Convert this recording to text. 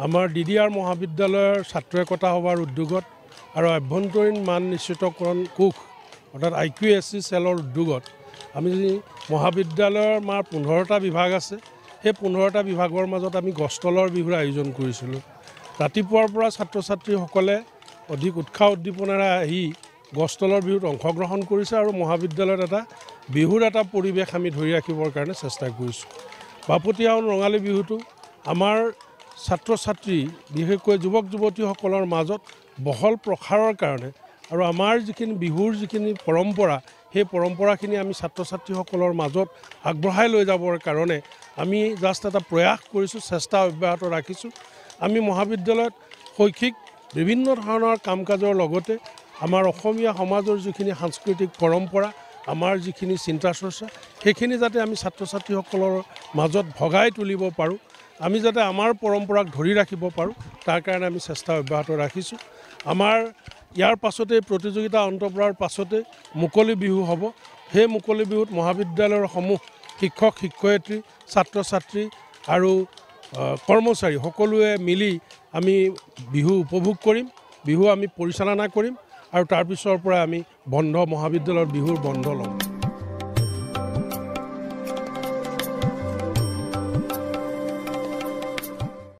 আমাৰ DDR মহাবিদ্যালয়ৰ ছাত্ৰ একতা সভাৰ উদ্যোগত আৰু আভ্যন্তৰীণ মান নিশ্চিতকৰণ কোষ অৰ্থাৎ IQSC চেলৰ উদ্যোগত আমি মহাবিদ্যালয়ৰ আমাৰ 15টা বিভাগ আছে। সেই 15টা বিভাগৰ মাজত আমি গছতলৰ বিহুৰ আয়োজন কৰিছিলোঁ। ৰাতিপুৱাৰ পৰা ছাত্ৰ ছাত্ৰীসকলে অধিক উৎসাহ উদ্দীপনাৰে আহি গছতলৰ বিহুত অংশগ্ৰহণ কৰিছে আৰু মহাবিদ্যালয়ত এটা বিহুৰ এটা পৰিৱেশ আমি ধৰি ৰাখিবৰ কাৰণে চেষ্টা কৰিছোঁ। বাপতিসাহোন ৰঙালী বিহুটো আমাৰ ছাত্ৰ ছাত্ৰী বিশেষকৈ যুৱক যুৱতীসকলৰ মাজত বহল প্ৰসাৰৰ কাৰণে আৰু আমাৰ যিখিনি বিহুৰ যিখিনি পৰম্পৰা সেই পৰম্পৰাখিনি আমি ছাত্ৰ ছাত্ৰীসকলৰ মাজত আগবঢ়াই লৈ যাবৰ কাৰণে আমি জাষ্ট এটা প্ৰয়াস কৰিছোঁ, চেষ্টা অব্যাহত ৰাখিছোঁ। আমি মহাবিদ্যালয়ত শৈক্ষিক বিভিন্ন ধৰণৰ কাম কাজৰ লগতে আমাৰ অসমীয়া সমাজৰ যিখিনি সাংস্কৃতিক পৰম্পৰা, আমাৰ যিখিনি চিন্তা চৰ্চা সেইখিনি যাতে আমি ছাত্ৰ ছাত্ৰীসকলৰ মাজত ভগাই তুলিব পাৰোঁ, আমি যাতে আমাৰ পৰম্পৰাক ধৰি ৰাখিব পাৰোঁ, তাৰ কাৰণে আমি চেষ্টা অব্যাহত ৰাখিছোঁ। আমাৰ ইয়াৰ পাছতে প্ৰতিযোগিতা অন্ত পৰাৰ পাছতে মুকলি বিহু হ'ব। সেই মুকলি বিহুত মহাবিদ্যালয়ৰ সমূহ শিক্ষক শিক্ষয়িত্ৰী, ছাত্ৰ ছাত্ৰী আৰু কৰ্মচাৰী সকলোৱে মিলি আমি বিহু উপভোগ কৰিম, বিহু আমি পৰিচালনা কৰিম আৰু তাৰ পিছৰ পৰা আমি মহাবিদ্যালয়ৰ বিহুৰ বন্ধ ল'ম।